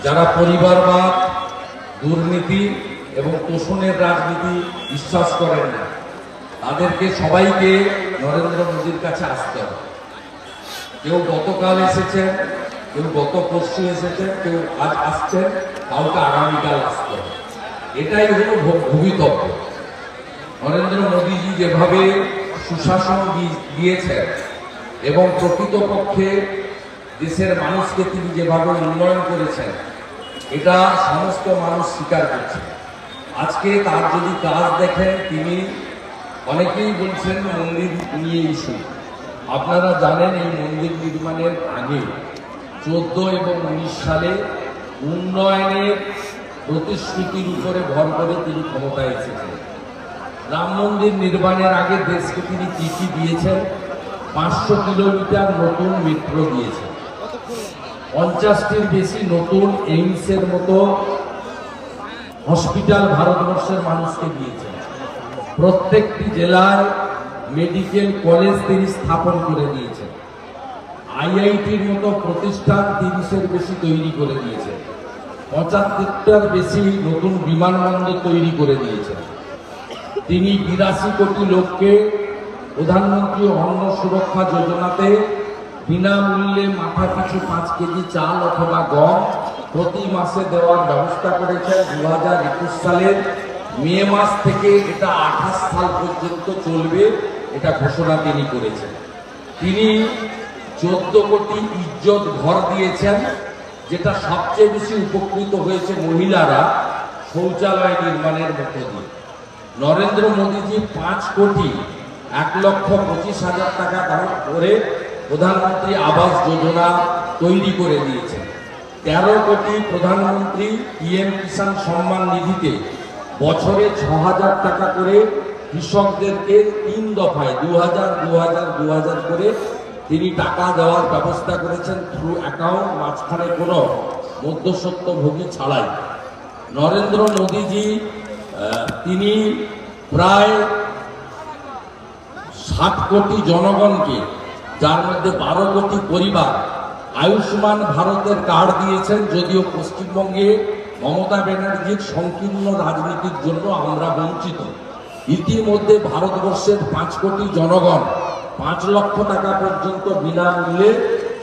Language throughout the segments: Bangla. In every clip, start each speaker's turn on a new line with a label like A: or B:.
A: যারা পরিবারবাদ, দুর্নীতি এবং তোষণের রাজনীতি বিশ্বাস করেন না, তাদেরকে সবাইকে নরেন্দ্র মোদীর কাছে আসতে হবে। কেউ গতকাল এসেছেন, কেউ গত পরশু এসেছেন, কেউ আজ আসছেন, কাউকে আগামীকাল আসতে হবে। এটাই হলো ভবিতব্য। নরেন্দ্র মোদীজি যেভাবে সুশাসন দিয়েছেন এবং প্রকৃতপক্ষে দেশের মানুষকে তিনি যেভাবে উন্নয়ন করেছেন, এটা সমস্ত মানুষ স্বীকার করছে। আজকে তার যদি কাজ দেখেন, তিনি অনেকেই বলছেন মন্দির নিয়ে ইস্যু। আপনারা জানেন এই মন্দির নির্মাণের আগে 14 এবং 19 সালে উন্নয়নের প্রতিশ্রুতির উপরে ভর করে তিনি ক্ষমতায় এসেছেন। রাম মন্দির নির্মাণের আগে দেশকে তিনি কি কি দিয়েছেন? 500 কিলোমিটার নতুন মেট্রো দিয়েছেন, 50টির বেশি নতুন এইমসের মতো হসপিটাল ভারতবর্ষের মানুষকে দিয়েছেন, প্রত্যেকটি জেলায় মেডিকেল কলেজ তিনি স্থাপন করে দিয়েছেন, আইআইটির মতো প্রতিষ্ঠান 30-এর বেশি তৈরি করে দিয়েছেন, 75টার বেশি নতুন বিমানবন্দর তৈরি করে দিয়েছেন। তিনি 82 কোটি লোককে প্রধানমন্ত্রী অন্ন সুরক্ষা যোজনাতে বিনামূল্যে মাথা পিছু 5 কেজি চাল অথবা গম প্রতি মাসে দেওয়ার ব্যবস্থা করেছেন। 2021 সালের মে মাস থেকে এটা 28 সাল পর্যন্ত চলবে, এটা ঘোষণা তিনি করেছেন। তিনি 14 কোটি ইজ্জত ঘর দিয়েছেন, যেটা সবচেয়ে বেশি উপকৃত হয়েছে মহিলারা শৌচালয় নির্মাণের মধ্য দিয়ে। নরেন্দ্র মোদীজি 5 কোটি 1,25,000 টাকা করে প্রধানমন্ত্রী আবাস যোজনা তৈরি করে দিয়েছেন। 13 কোটি প্রধানমন্ত্রী পিএম কিষাণ সম্মান নিধিতে বছরে 6,000 টাকা করে কৃষকদেরকে 3 দফায় 2,000 করে তিনি টাকা দেওয়ার ব্যবস্থা করেছেন থ্রু অ্যাকাউন্ট, মাঝখানে কোনো মধ্যস্বত্বভোগী ছাড়াই। নরেন্দ্র মোদীজি তিনি প্রায় 7 কোটি জনগণকে, যার মধ্যে 12 কোটি পরিবার, আয়ুষ্মান ভারতের কার্ড দিয়েছেন। যদিও পশ্চিমবঙ্গে মমতা ব্যানার্জির সংকীর্ণ রাজনীতির জন্য আমরা বঞ্চিত। ইতিমধ্যে ভারতবর্ষের 5 কোটি জনগণ 5 লক্ষ টাকা পর্যন্ত বিনামূল্যে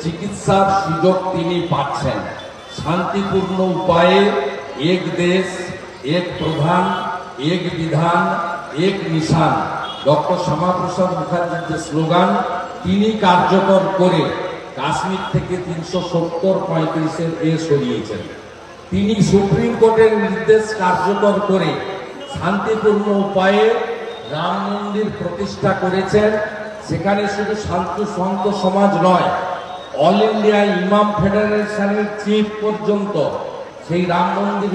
A: চিকিৎসার সুযোগ তিনি পাচ্ছেন। শান্তিপূর্ণ উপায়ে এক দেশ, এক প্রধান, এক বিধান, এক নিশান, ডক্টর শ্যামাপ্রসাদ মুখার্জির যে স্লোগান তিনি কার্যকর করে কাশ্মীর থেকে 370-35-এর সরিয়েছেন। তিনি সুপ্রিম কোর্টের নির্দেশ কার্যকর করে শান্তিপূর্ণ উপায়ে রাম মন্দির প্রতিষ্ঠা করেছেন। সেখানে শুধু সন্ত সমাজ নয়, অল ইন্ডিয়া ইমাম ফেডারেশনের চিফ পর্যন্ত সেই রাম মন্দির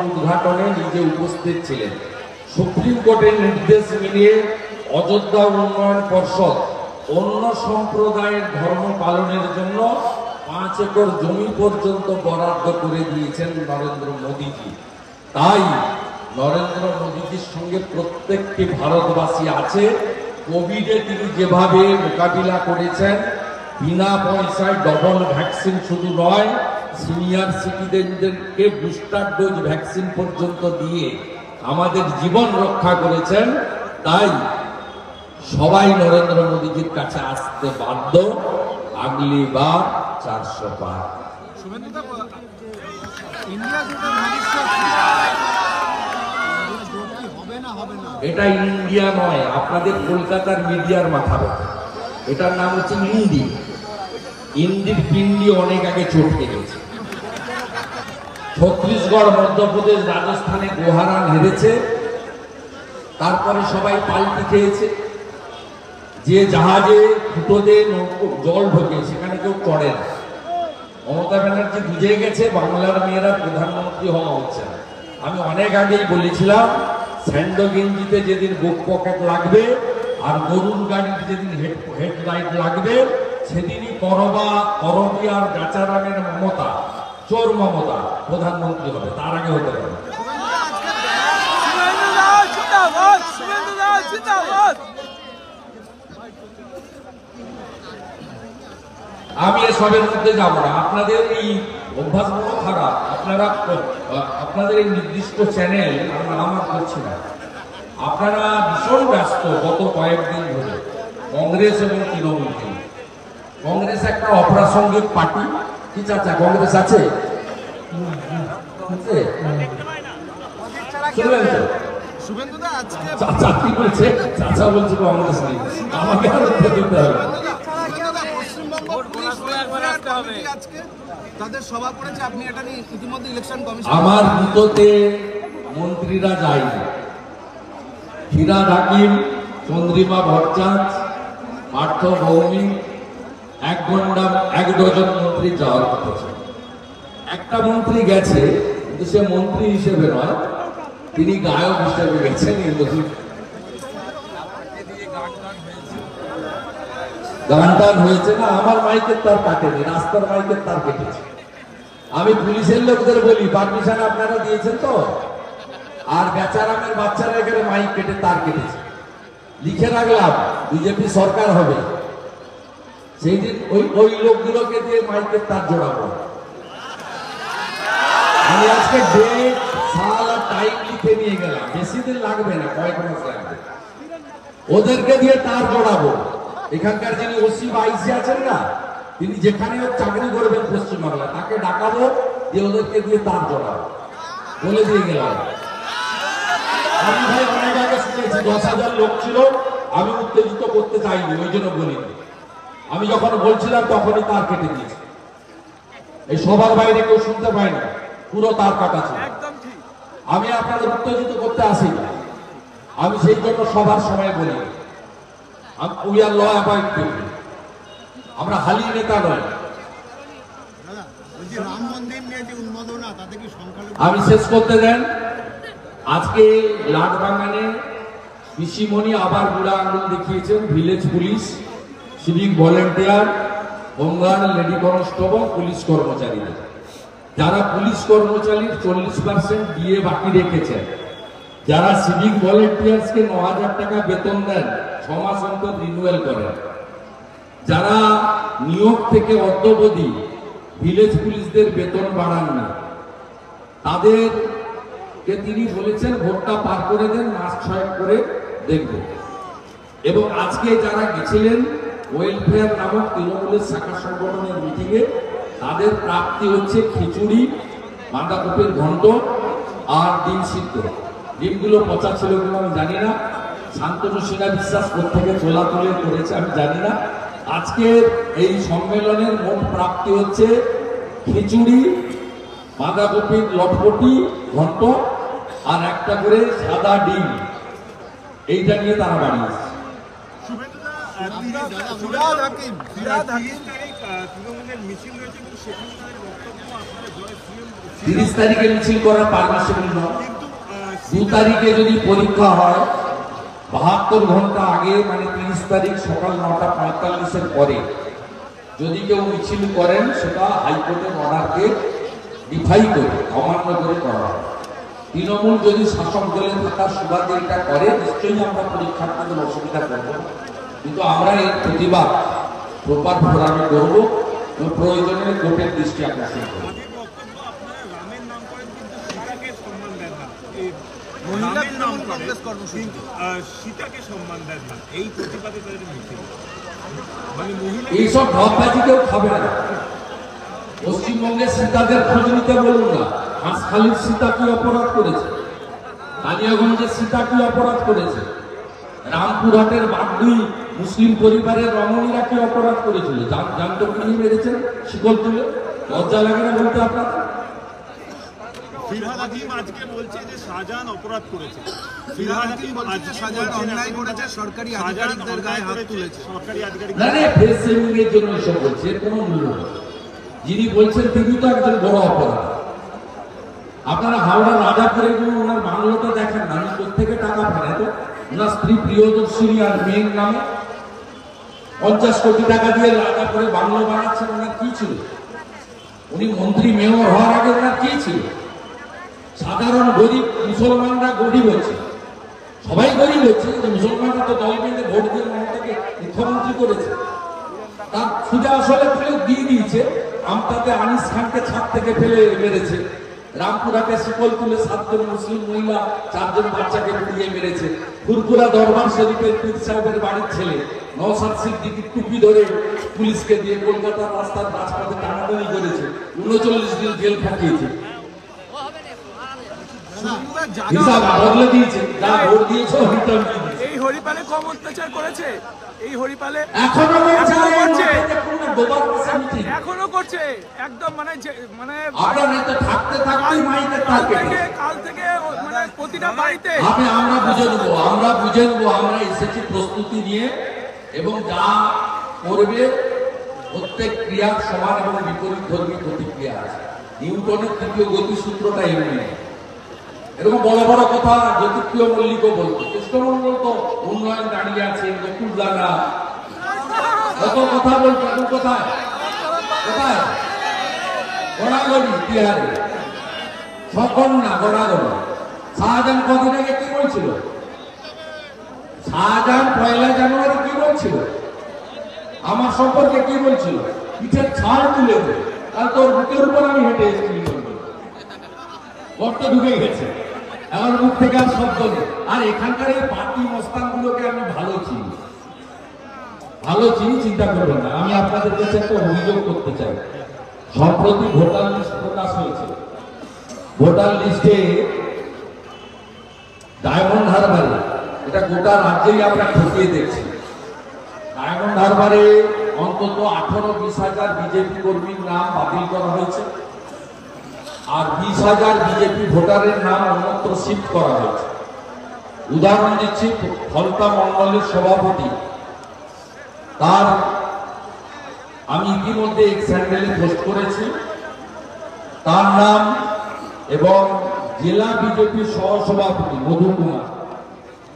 A: উদ্ঘাটনে নিজে উপস্থিত ছিলেন। সুপ্রিম কোর্টের নির্দেশ মিলিয়ে অযোধ্যা উন্নয়ন পর্ষদ অন্য সম্প্রদায়ের ধর্ম পালনের জন্য 5 একর জমি পর্যন্ত বরাদ্দ করে দিয়েছেন নরেন্দ্র মোদীজি। তাই নরেন্দ্র মোদীজির সঙ্গে প্রত্যেকটি ভারতবাসী আছে। কোভিডে তিনি যেভাবে মোকাবিলা করেছেন, বিনা পয়সায় ডবল ভ্যাকসিন শুধু নয়, সিনিয়র সিটিজেনদেরকে বুস্টার ডোজ ভ্যাকসিন পর্যন্ত দিয়ে আমাদের জীবন রক্ষা করেছেন। তাই সবাই নরেন্দ্র মোদীজির কাছে আসতে বাধ্য। আগলি বার 400 পার। এটা ইন্ডিয়া নয়, আপনাদের কলকাতার মিডিয়ার মাথা ব্যথা। এটার নাম হচ্ছে ইন্ডি। ইন্দির পিন্ডি অনেক আগে চটকে গেছে। ছত্তিশগড়, মধ্যপ্রদেশ, রাজস্থানে গোহারা হেরেছে, তারপরে সবাই পাল্টি খেয়েছে। যে জাহাজে ফুটোতে জল ঢোকে সেখানে কেউ চড়ে না। মমতা ব্যানার্জি বুঝে গেছে বাংলার মেয়েরা প্রধানমন্ত্রী হওয়া হচ্ছে না। আমি অনেক আগেই বলেছিলাম, স্যান্ডো গেঞ্জিতে যেদিন বুক পকেট লাগবে আর গরুর গাড়িতে যেদিন হেডলাইট লাগবে, সেদিনই করবি আর গাচারামের মমতা, চোর মমতা প্রধানমন্ত্রী হবে, তার আগে হতে পারে। আমি এসবের মধ্যে যাব না। আপনাদের এই অভ্যাস বড় খারাপ। আপনারা আপনাদের এই নির্দিষ্ট চ্যানেল আমরা নাম করছি না, আপনারা ভীষণ ব্যস্ত গত কয়েকদিন ধরে কংগ্রেস এবং তৃণমূলকে। কংগ্রেস একটা অপ্রাসঙ্গিক পার্টি। কি চাচা কংগ্রেস আছে? চাচা কি বলছে? চাচা বলছে কংগ্রেস নেই, আমাকে আর দিতে হবে। আমার বুথতে মন্ত্রীরা যায়নি। ফিরাদ হাকিম, চন্দ্রিমা ভট্টাচার্য, পার্থ ভৌমিক, এক ডজন মন্ত্রী যাওয়ার কথা ছিল। একটা মন্ত্রী গেছে, কিন্তু সে মন্ত্রী হিসেবে নয়, তিনি গায়ক হিসেবে গেছেন। গান টান হয়েছে না, আমার মাইকের তার কাটেনি, রাস্তার মাইকের তার কেটেছে। আমি পুলিশের লোকদের বলি, পারমিশন আপনারা দিয়েছেন তো? আর বেচারামের বাচ্চারা এখানে মাইক কেটে তার কেটেছে, লিখে রাখলাম বিজেপি সরকার হবে, সেই দিন ওই লোকগুলোকে দিয়ে মাইকের তার জোড়াবো। আমি আজকে ডেট, সাল আর টাইম লিখে নিয়ে গেলাম, বেশি দিন লাগবে না, কয়েক মাস লাগবে। ওদেরকে দিয়ে তার জোড়াবো। এখানকার যিনি ওসি বা আইসি আছেন না, তিনি যেখানে চাকরি করবেন পশ্চিমবাংলা, তাকে ডাকাবো, দিয়ে ওদেরকে দিয়ে তার জোড়াবো, বলে দিয়ে গেলাম। আমি ভাই অনেক আগে শুনেছি 10,000 লোক ছিল, আমি উত্তেজিত করতে চাইনি, ওই জন্য বলিনি। আমি যখন বলছিলাম তখনই তার কেটে দিয়েছি। এই সবার বাইরে কেউ শুনতে পায়নি, পুরো তার কাটা ছিল। আমি আপনাদের উত্তেজিত করতে আসি না, আমি সেই জন্য সবার সময় বলি we are law abiding people, আমরা হালি নেতা নয়। আমি শেষ করতে দেন। আজকে লাটবাগানে পিসিমণি আবার বুড়া আঙুল দেখিয়েছেন village police, civic volunteer, home guard, lady constable, police কর্মচারীদের। যারা পুলিশ কর্মচারীর 40% দিয়ে বাকি রেখেছেন, যারা সিভিক ভলেন্টিয়ার্সকে 9,000 টাকা বেতন দেন, 6 মাস অন্তর রিনিউয়াল করেন, যারা নিয়োগ থেকে অদ্যাবধি ভিলেজ পুলিশদের বেতন বাড়াননি, তাদেরকে তিনি বলেছেন ভোটটা পার করে দেন, মাস 6 করে দেখবেন। এবং আজকে যারা গেছিলেন ওয়েলফেয়ার নামক তৃণমূলের শাখা সংগঠনের মিটিংয়ে, তাদের প্রাপ্তি হচ্ছে খিচুড়ি, বাঁধাকপির ঘন্ট আর ডিম সিদ্ধ। ডিমগুলো পচা ছিল কিনা আমি জানি না, শান্তনু সিনহা বিশ্বাস কোথেকে চোলা তুলে করেছে আমি জানি না। আজকের এই সম্মেলনের মোট প্রাপ্তি হচ্ছে খিচুড়ি, বাঁধাকপির লটপটি ঘন্ট আর একটা করে সাদা ডিম। এইটা নিয়ে তারা বাড়িয়েছে। 30 তারিখে মিছিল করার পারমিশন নয়। 2 তারিখে যদি পরীক্ষা হয়, 72 ঘন্টা আগে, মানে 30 তারিখ সকাল 9:45-এর পরে যদি কেউ মিছিল করেন, সেটা হাইকোর্টের অর্ডারকে ডিফাই করে, অমান্য করে করা হয়। তৃণমূল যদি শাসক দলে থাকার সুবাদে এটা করে, নিশ্চয়ই আমরা পরীক্ষার্থীদের অসুবিধা করবো, কিন্তু আমরা এর প্রতিবাদ প্রপার ফোরামে করবো এবং প্রয়োজনে কোর্টের দৃষ্টি আকর্ষণ করবো। এইসব ঢপবাজি কেউ খাবে না। পশ্চিমবঙ্গের সীতাদের খোঁজ নিতে বলুন না। হাঁসখালির সীতা কি অপরাধ করেছে? কালিয়াগঞ্জের সীতা কি অপরাধ করেছে? রামপুরহাটের বাগদুই মুসলিম পরিবারের রমণীরা কি অপরাধ করেছিল? জানতো পুলিশ মেরেছেন শিকল তুলে, লজ্জা লাগে না বলতে আপনার?
B: ফিরহাদ হাকিম আজকে বলছে যে শাহজাহান অপরাধ করেছে। ফিরহাদ হাকিম আজকে শাহজাহান অন্যায় করেছে, সরকারি আধিকারিকদের গায়ে হাত তুলেছে। সরকারি আধিকারিক
A: না না, ফেস সেভিংয়ের জন্য এসব বলছে, এর কোনো মূল্য নেই। যিনি বলছেন তিনি তো একজন বড় অপরাধ। আপনারা হাওড়া রাজাপুরে গিয়ে ওনার বাংলোটা দেখেন না, উনি কোথেকে টাকা পান? তো ওনার স্ত্রী প্রিয়দর্শিনী আর মেয়ের নামে 50 কোটি টাকা দিয়ে রাজাপুরে বাংলো বানাচ্ছেন। ওনার কি ছিল? উনি মন্ত্রী মেয়র হওয়ার আগে ওনার কি ছিল? সাধারণ গরিব মুসলমানরা গরিব হচ্ছে, সবাই গরিব হচ্ছে, মুসলমানরা তো দল বেঁধে ভোট দিয়ে মমতাকে মুখ্যমন্ত্রী করেছে। তার সুজা আসলে তুলে দিয়ে দিয়েছে, আমতাতে আনিস খানকে ছাদ থেকে ফেলে মেরেছে, রামপুরাকে শিকল তুলে 7 জন মুসলিম মহিলা 4 জন বাচ্চাকে পুড়িয়ে মেরেছে, ফুরফুরা দরবার শরীফের পীর সাহেবের বাড়ির ছেলে নওশাদ সিদ্দিকীর টুপি ধরে পুলিশকে দিয়ে কলকাতার রাস্তার রাজপথে টানাটানি করেছে, 39 দিন জেল খাটিয়েছে। হিসাব বদলে দিয়েছে, যা ভোট দিয়েছে রিটার্ন দিয়েছে।
C: এই হরিপালে কম অত্যাচার করেছে, এই হরিপালে
A: এখনো করছে,
C: এখনো করছে একদম মানে
A: আপনার নেতা থাকতে থাকতেই মাইকে থাকে।
C: কাল থেকে মানে প্রতিটা বাড়িতে
A: আমরা বুঝে নেবো, আমরা এসেছি প্রস্তুতি নিয়ে, এবং যা করবে প্রত্যেক ক্রিয়ার সমান এবং বিপরীত ধর্মী প্রতিক্রিয়া আছে। নিউটনের তৃতীয় গতিসূত্রটা এমনি, এরকম বড় বড় কথা জ্যোতিপ্রিয় মল্লিকও বলতো, কৃষ্ণমঙ্গল তো উন্নয়ন দাঁড়িয়ে আছে, নকুলদানা কত কথা বলতো, এখন কোথায় কোথায় গড়াগড়ি বিহারে সকল না গড়াগড়ি। শাহজাহান কদিন আগে কি বলছিল? শাহজাহান 1 জানুয়ারি কি বলছিল? আমার সম্পর্কে কি বলছিল? পিঠের ছাড় তুলে দেবে, কাল তোর বুকের উপর আমি হেঁটে এসেছি, গর্ত ঢুকে গেছে, আমার মুখ থেকে আর শব্দ নেই। আর এখানকার এই পার্টি মস্তানগুলোকে আমি ভালো চিনি, চিন্তা করবেন না। আমি আপনাদের কাছে একটা অভিযোগ করতে চাই। সম্প্রতি ভোটার লিস্ট প্রকাশ হয়েছে, ভোটার লিস্টে ডায়মন্ড হারবারে, এটা গোটা রাজ্যেই আমরা খতিয়ে দেখছি, ডায়মন্ড হারবারে অন্তত 18-20 হাজার বিজেপি কর্মীর নাম বাতিল করা হয়েছে, আর 20,000 বিজেপি ভোটারের নাম অন্যত্র শিফট করা হয়েছে। উদাহরণ দিচ্ছি, ফলতা মন্ডলের সভাপতি, তার আমি ইতিমধ্যে এক স্যান্ডেলে পোস্ট করেছি, তার নাম এবং জেলা বিজেপি সহসভাপতি মধু কুমার,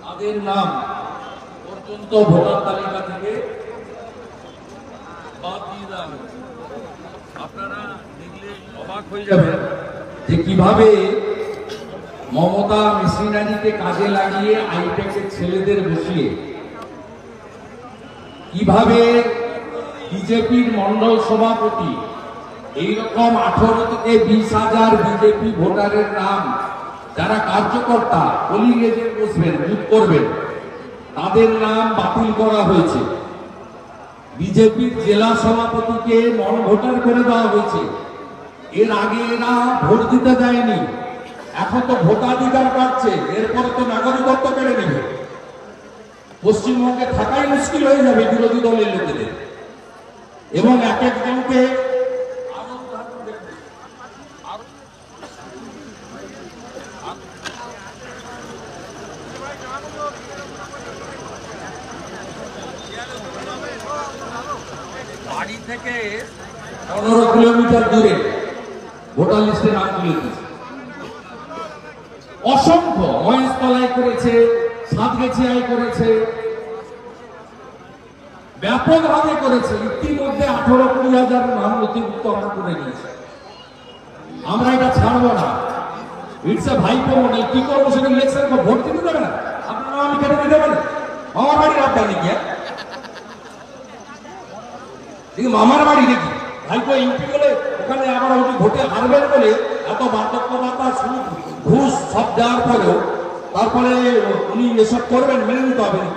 A: তাদের নাম পর্যন্ত ভোটার তালিকা থেকে বাদ দিয়ে দেওয়া হয়েছে। আপনারা দেখলে অবাক হয়ে যাবেন যে কিভাবে মমতা মেশিনারিকে কাজে লাগিয়ে আইপ্যাকের ছেলেদের বসিয়ে কিভাবে বিজেপির মন্ডল সভাপতি এইরকম 18 থেকে 20,000 বিজেপি ভোটারের নাম, যারা কার্যকর্তা পোলিং এজেন্ট বসবেন, বুথ করবেন, তাদের নাম বাতিল করা হয়েছে। বিজেপির জেলা সভাপতিকে নন ভোটার করে দেওয়া হয়েছে। এর আগে এরা ভোট দিতে দেয়নি, এখন তো ভোটাধিকার পাচ্ছে, এরপরে তো নাগরিকত্ব কেড়ে নেবে। পশ্চিমবঙ্গে থাকাই মুশকিল হয়ে যাবে বিরোধী দলের লোকেদের। এবং এক একজনকে বাড়ি থেকে 15 কিলোমিটার দূরে ভোটার লিস্টে নাম তুলে দিয়েছে। অসংখ্য মহেশতলায় করেছে, সাতগেছিয়ায় করেছে, ব্যাপকভাবে করেছে। ইতিমধ্যে 18-20 হাজার নাম নথিভুক্ত আমরা করে নিয়েছি। আমরা এটা ছাড়বো না। ইটস এ ভাইপো মডেল। কি করবো সেটা ইলেকশন ভোট দিতে দেবে না, আপনার নাম আমি কেটে দিতে পারি? আমার বাড়ির আপনার গিয়া মামার বাড়ি নাকি ভাইপো ইউপি বলে ওখানে আবার উনি ভোটে হারবেন বলে এত বার্ধক্যতা সুদ ঘুষ সব দেওয়ার পরেও তারপরে উনি এসব করবেন, মেনে নিতে হবে না।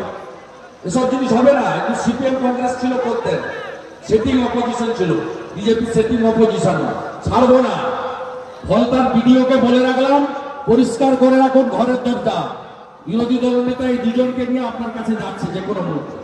A: এসব জিনিস হবে না। একটু সিপিএম কংগ্রেস ছিল করতেন, সেটিং অপোজিশন ছিল, বিজেপি সেটিং অপোজিশন ছাড়বো না। ফলতার ভিডিওকে বলে রাখলাম, পরিষ্কার করে রাখুন ঘরের দরজা। বিরোধী দল নেতা এই দুজনকে নিয়ে আপনার কাছে যাচ্ছে যে কোনো মুহূর্তে।